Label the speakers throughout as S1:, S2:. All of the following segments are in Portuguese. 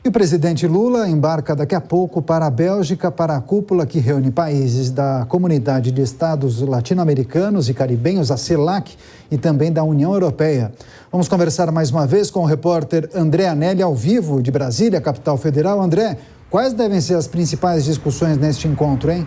S1: E o presidente Lula embarca daqui a pouco para a Bélgica para a cúpula que reúne países da Comunidade de Estados Latino-Americanos e Caribenhos, a CELAC, e também da União Europeia. Vamos conversar mais uma vez com o repórter André Anelli, ao vivo de Brasília, capital federal. André, quais devem ser as principais discussões neste encontro, hein?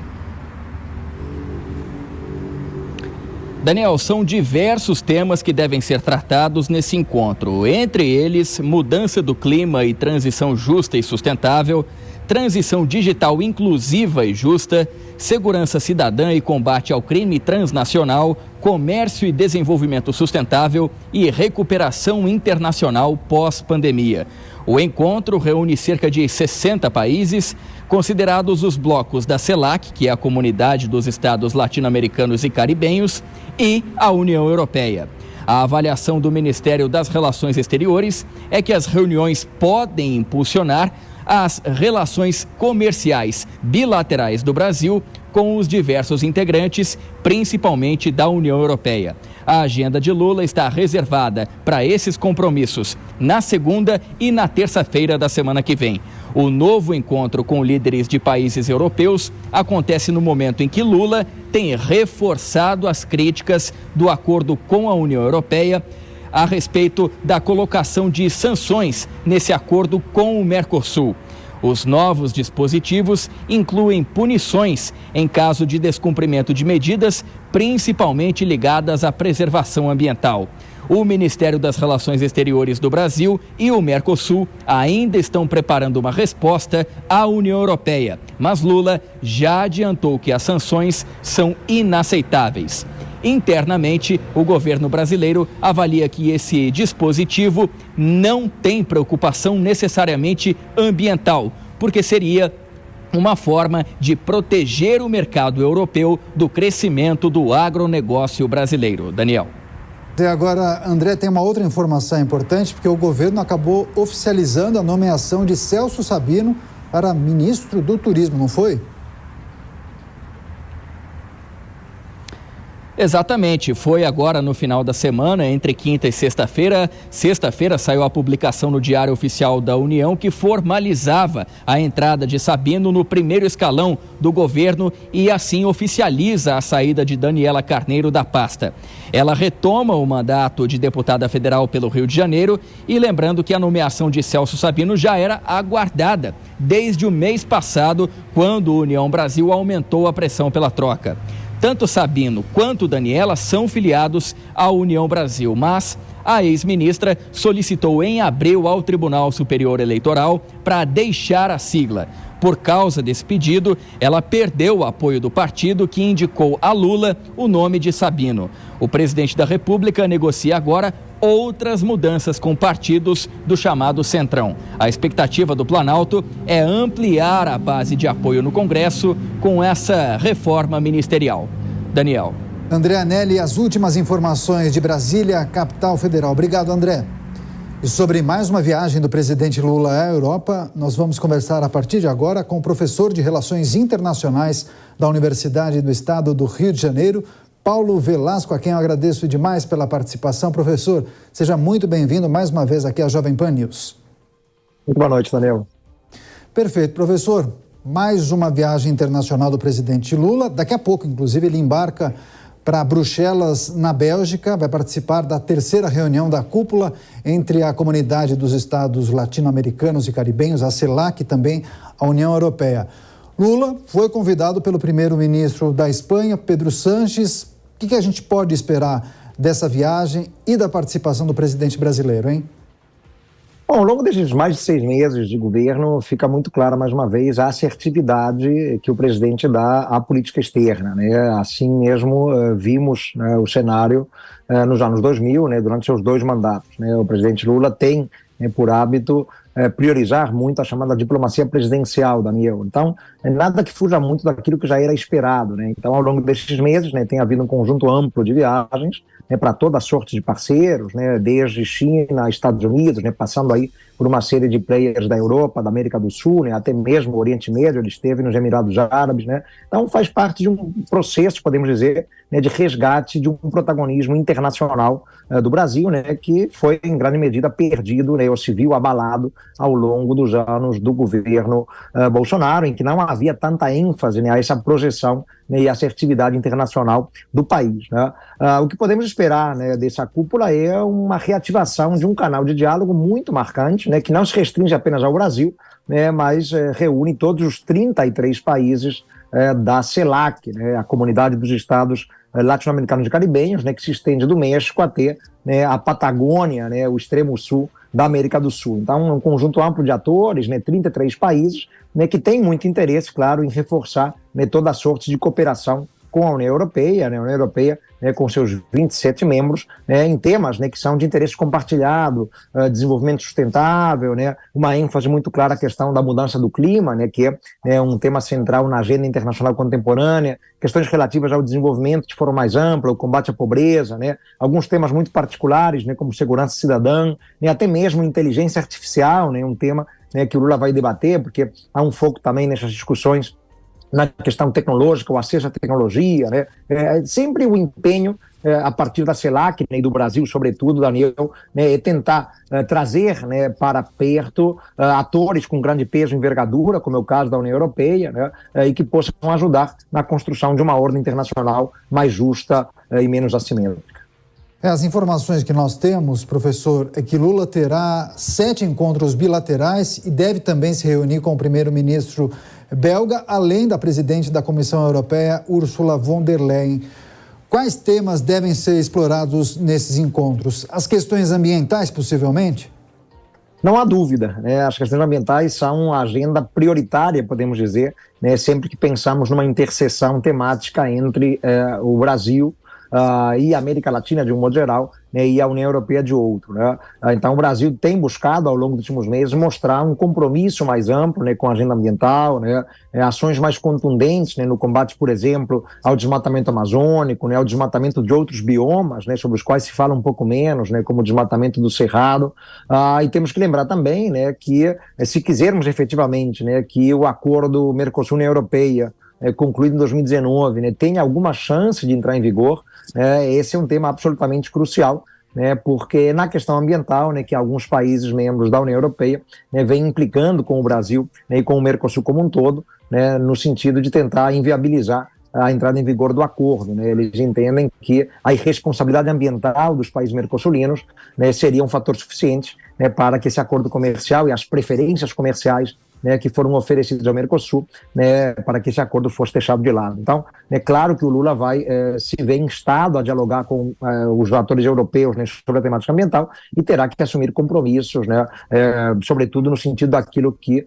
S2: Daniel, são diversos temas que devem ser tratados nesse encontro. Entre eles, mudança do clima e transição justa e sustentável, transição digital inclusiva e justa, segurança cidadã e combate ao crime transnacional, comércio e desenvolvimento sustentável e recuperação internacional pós-pandemia. O encontro reúne cerca de 60 países, considerados os blocos da CELAC, que é a Comunidade dos Estados Latino-Americanos e Caribenhos, e a União Europeia. A avaliação do Ministério das Relações Exteriores é que as reuniões podem impulsionar as relações comerciais bilaterais do Brasil com os diversos integrantes, principalmente da União Europeia. A agenda de Lula está reservada para esses compromissos na segunda e na terça-feira da semana que vem. O novo encontro com líderes de países europeus acontece no momento em que Lula tem reforçado as críticas do acordo com a União Europeia a respeito da colocação de sanções nesse acordo com o Mercosul. Os novos dispositivos incluem punições em caso de descumprimento de medidas, principalmente ligadas à preservação ambiental. O Ministério das Relações Exteriores do Brasil e o Mercosul ainda estão preparando uma resposta à União Europeia, mas Lula já adiantou que as sanções são inaceitáveis. Internamente, o governo brasileiro avalia que esse dispositivo não tem preocupação necessariamente ambiental, porque seria uma forma de proteger o mercado europeu do crescimento do agronegócio brasileiro. Daniel.
S1: E agora, André, tem uma outra informação importante, porque o governo acabou oficializando a nomeação de Celso Sabino para ministro do Turismo, não foi?
S2: Exatamente, foi agora no final da semana, entre quinta e sexta-feira. Sexta-feira saiu a publicação no Diário Oficial da União que formalizava a entrada de Sabino no primeiro escalão do governo e assim oficializa a saída de Daniela Carneiro da pasta. Ela retoma o mandato de deputada federal pelo Rio de Janeiro e lembrando que a nomeação de Celso Sabino já era aguardada desde o mês passado, quando a União Brasil aumentou a pressão pela troca. Tanto Sabino quanto Daniela são filiados à União Brasil, mas a ex-ministra solicitou em abril ao Tribunal Superior Eleitoral para deixar a sigla. Por causa desse pedido, ela perdeu o apoio do partido que indicou a Lula o nome de Sabino. O presidente da República negocia agora outras mudanças com partidos do chamado Centrão. A expectativa do Planalto é ampliar a base de apoio no Congresso com essa reforma ministerial. Daniel.
S1: André Anelli, as últimas informações de Brasília, capital federal. Obrigado, André. E sobre mais uma viagem do presidente Lula à Europa, nós vamos conversar a partir de agora com o professor de Relações Internacionais da Universidade do Estado do Rio de Janeiro, Paulo Velasco, a quem eu agradeço demais pela participação. Professor, seja muito bem-vindo mais uma vez aqui à Jovem Pan News.
S3: Muito boa noite, Daniel.
S1: Perfeito, professor. Mais uma viagem internacional do presidente Lula. Daqui a pouco, inclusive, ele embarca para Bruxelas, na Bélgica, vai participar da terceira reunião da cúpula entre a Comunidade dos Estados Latino-Americanos e Caribenhos, a CELAC, e também a União Europeia. Lula foi convidado pelo primeiro-ministro da Espanha, Pedro Sánchez. O que a gente pode esperar dessa viagem e da participação do presidente brasileiro, hein?
S3: Bom, ao longo desses mais de 6 meses de governo, fica muito clara, mais uma vez, a assertividade que o presidente dá à política externa, né? Assim mesmo, vimos, né, o cenário nos anos 2000, né, durante seus 2 mandatos, né? O presidente Lula tem, né, por hábito priorizar muito a chamada diplomacia presidencial, Daniel. Então, nada que fuja muito daquilo que já era esperado, né? Então, ao longo desses meses, né, tem havido um conjunto amplo de viagens, para toda sorte de parceiros, né, desde China, Estados Unidos, né, passando aí por uma série de players da Europa, da América do Sul, né, até mesmo o Oriente Médio, ele esteve nos Emirados Árabes, né, então faz parte de um processo, podemos dizer, né, de resgate de um protagonismo internacional do Brasil, né, que foi em grande medida perdido, né, ou se viu abalado ao longo dos anos do governo Bolsonaro, em que não havia tanta ênfase, né, a essa projeção, né, e assertividade internacional do país, né. O que podemos esperar, né, dessa cúpula é uma reativação de um canal de diálogo muito marcante, né, que não se restringe apenas ao Brasil, né, mas reúne todos os 33 países da CELAC, né, a Comunidade dos Estados Latino-Americanos e Caribenhos, né, que se estende do México até, né, a Patagônia, né, o extremo sul da América do Sul. Então, um conjunto amplo de atores, né, 33 países, né, que tem muito interesse, claro, em reforçar, né, toda a sorte de cooperação com a União Europeia, né, a União Europeia, né, com seus 27 membros, né, em temas, né, que são de interesse compartilhado, desenvolvimento sustentável, né, uma ênfase muito clara à questão da mudança do clima, né, que é um tema central na agenda internacional contemporânea, questões relativas ao desenvolvimento de forma mais ampla, o combate à pobreza, né, alguns temas muito particulares, né, como segurança cidadã, né, até mesmo inteligência artificial, né, um tema, né, que o Lula vai debater, porque há um foco também nessas discussões na questão tecnológica, o acesso à tecnologia, né? Sempre o empenho a partir da CELAC, né, e do Brasil, sobretudo, Daniel, né, é tentar trazer, né, para perto atores com grande peso e envergadura, como é o caso da União Europeia, né, e que possam ajudar na construção de uma ordem internacional mais justa e menos assimétrica.
S1: As informações que nós temos, professor, é que Lula terá 7 encontros bilaterais e deve também se reunir com o primeiro-ministro belga, além da presidente da Comissão Europeia, Ursula von der Leyen. Quais temas devem ser explorados nesses encontros? As questões ambientais, possivelmente?
S3: Não há dúvida, né? As questões ambientais são uma agenda prioritária, podemos dizer, né? Sempre que pensamos numa interseção temática entre o Brasil e a América Latina de um modo geral, né, e a União Europeia de outro, né? Então o Brasil tem buscado ao longo dos últimos meses mostrar um compromisso mais amplo, né, com a agenda ambiental, né, ações mais contundentes, né, no combate, por exemplo, ao desmatamento amazônico, né, ao desmatamento de outros biomas, né, sobre os quais se fala um pouco menos, né, como o desmatamento do Cerrado, e temos que lembrar também, né, que se quisermos efetivamente, né, que o acordo Mercosul-União Europeia concluído em 2019, né, tem alguma chance de entrar em vigor, esse é um tema absolutamente crucial, né, porque na questão ambiental, né, que alguns países membros da União Europeia, né, vêm implicando com o Brasil, né, e com o Mercosul como um todo, né, no sentido de tentar inviabilizar a entrada em vigor do acordo, né? Eles entendem que a irresponsabilidade ambiental dos países mercosulinos, né, seria um fator suficiente, né, para que esse acordo comercial e as preferências comerciais, né, que foram oferecidos ao Mercosul, né, para que esse acordo fosse deixado de lado. Então, é claro que o Lula vai se ver instado a dialogar com os atores europeus, né, sobre a temática ambiental e terá que assumir compromissos, né, sobretudo no sentido daquilo que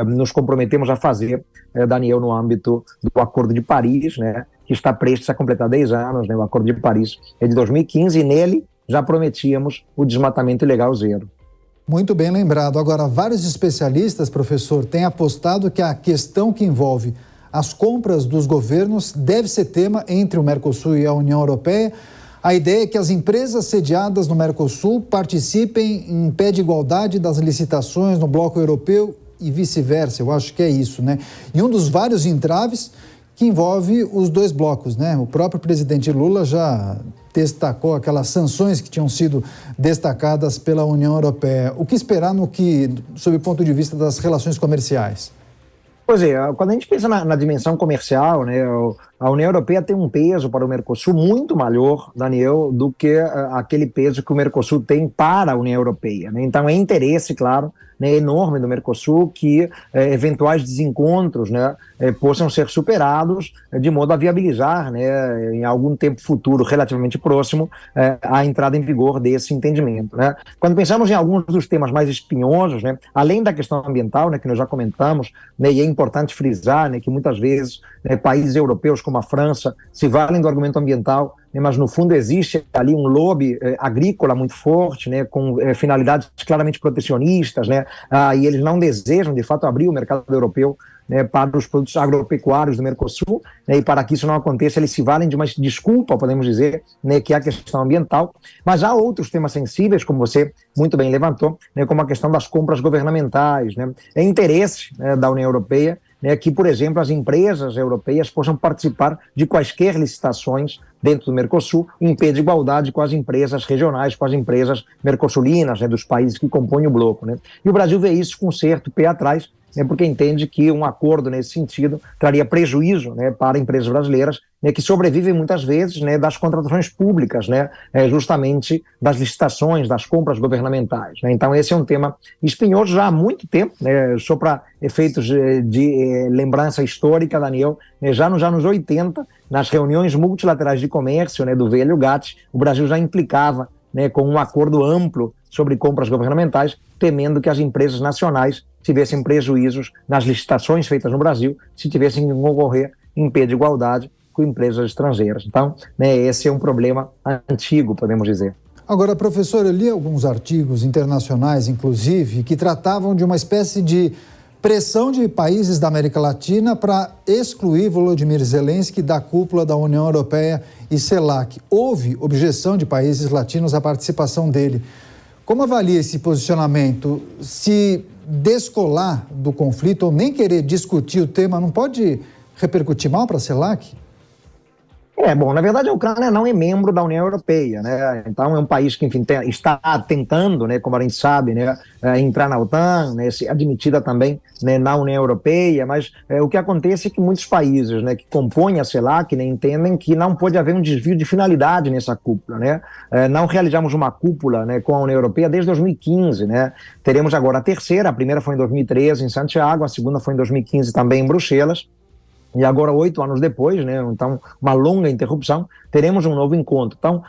S3: nos comprometemos a fazer, Daniel, no âmbito do Acordo de Paris, né, que está prestes a completar 10 anos, né, o Acordo de Paris é de 2015 e nele já prometíamos o desmatamento ilegal zero.
S1: Muito bem lembrado. Agora, vários especialistas, professor, têm apostado que a questão que envolve as compras dos governos deve ser tema entre o Mercosul e a União Europeia. A ideia é que as empresas sediadas no Mercosul participem em pé de igualdade das licitações no bloco europeu e vice-versa. Eu acho que é isso, né? E um dos vários entraves que envolve os dois blocos, né? O próprio presidente Lula já destacou aquelas sanções que tinham sido destacadas pela União Europeia. O que esperar sob o ponto de vista das relações comerciais?
S3: Pois é, quando a gente pensa na dimensão comercial, né, a União Europeia tem um peso para o Mercosul muito maior, Daniel, do que aquele peso que o Mercosul tem para a União Europeia, né? Então é interesse, claro, né, enorme do Mercosul que eventuais desencontros, né, possam ser superados de modo a viabilizar, né, em algum tempo futuro relativamente próximo, a entrada em vigor desse entendimento, né? Quando pensamos em alguns dos temas mais espinhosos, né, além da questão ambiental, né, que nós já comentamos, né, e é importante frisar, né, que muitas vezes, né, países europeus como como a França, se valem do argumento ambiental, né, mas no fundo existe ali um lobby agrícola muito forte, né, com finalidades claramente protecionistas, né, e eles não desejam, de fato, abrir o mercado europeu, né, para os produtos agropecuários do Mercosul, né, e para que isso não aconteça, eles se valem de uma desculpa, podemos dizer, né, que é a questão ambiental, mas há outros temas sensíveis, como você muito bem levantou, né, como a questão das compras governamentais, né, é interesse, né, da União Europeia, né, que, por exemplo, as empresas europeias possam participar de quaisquer licitações dentro do Mercosul, em pé de igualdade com as empresas regionais, com as empresas mercosulinas, né, dos países que compõem o bloco, né. E o Brasil vê isso com um certo pé atrás, né, porque entende que um acordo nesse sentido traria prejuízo, né, para empresas brasileiras, né, que sobrevivem muitas vezes, né, das contratações públicas, né, justamente das licitações, das compras governamentais, né. Então esse é um tema espinhoso já há muito tempo, né, só para efeitos de lembrança histórica, Daniel, né, já nos anos 80, nas reuniões multilaterais de comércio, né, do velho GATT, o Brasil já implicava, né, com um acordo amplo sobre compras governamentais, temendo que as empresas nacionais tivessem prejuízos nas licitações feitas no Brasil, se tivessem que concorrer em pé de igualdade com empresas estrangeiras. Então, né, esse é um problema antigo, podemos dizer.
S1: Agora, professor, eu li alguns artigos internacionais, inclusive, que tratavam de uma espécie de pressão de países da América Latina para excluir Volodymyr Zelensky da cúpula da União Europeia e CELAC. Houve objeção de países latinos à participação dele. Como avalia esse posicionamento? Se descolar do conflito ou nem querer discutir o tema não pode repercutir mal para a CELAC?
S3: Bom, na verdade a Ucrânia não é membro da União Europeia, né? Então é um país que, enfim, está tentando, né, como a gente sabe, né, entrar na OTAN, né, ser admitida também, né, na União Europeia, mas o que acontece é que muitos países, né, que compõem a CELAC, né, entendem que não pode haver um desvio de finalidade nessa cúpula, né? Não realizamos uma cúpula, né, com a União Europeia desde 2015, né? Teremos agora a terceira, a primeira foi em 2013 em Santiago, a segunda foi em 2015 também em Bruxelas. E agora, 8 anos depois, né, então uma longa interrupção, teremos um novo encontro. Então,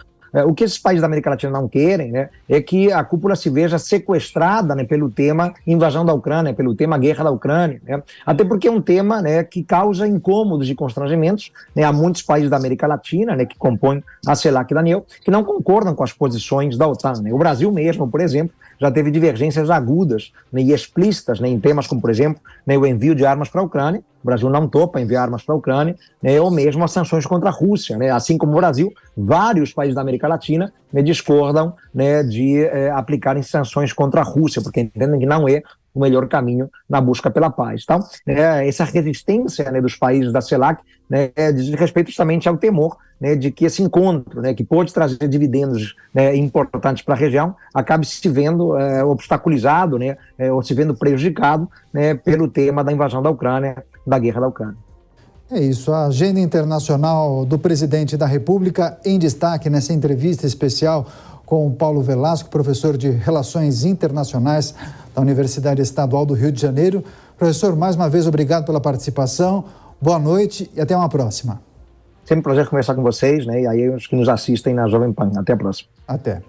S3: o que esses países da América Latina não querem, né, é que a cúpula se veja sequestrada, né, pelo tema invasão da Ucrânia, pelo tema guerra da Ucrânia, né, até porque é um tema, né, que causa incômodos e constrangimentos, né, a muitos países da América Latina, né, que compõem a CELAC, Daniel, que não concordam com as posições da OTAN, né. O Brasil mesmo, por exemplo, já teve divergências agudas, né, e explícitas, né, em temas como, por exemplo, né, o envio de armas para a Ucrânia. O Brasil não topa enviar armas para a Ucrânia, né, ou mesmo as sanções contra a Rússia, né. Assim como o Brasil, vários países da América Latina, né, discordam, né, de aplicarem sanções contra a Rússia, porque entendem que não é o melhor caminho na busca pela paz. Então, essa resistência, né, dos países da CELAC, né, diz respeito justamente ao temor, né, de que esse encontro, né, que pode trazer dividendos, né, importantes para a região, acabe se vendo obstaculizado, né, ou se vendo prejudicado, né, pelo tema da invasão da Ucrânia, da guerra da Ucrânia.
S1: É isso, a agenda internacional do presidente da República em destaque nessa entrevista especial com o Paulo Velasco, professor de Relações Internacionais da Universidade Estadual do Rio de Janeiro. Professor, mais uma vez, obrigado pela participação, boa noite e até uma próxima.
S3: Sempre um prazer conversar com vocês, né, e aí os que nos assistem na Jovem Pan. Até a próxima.
S1: Até.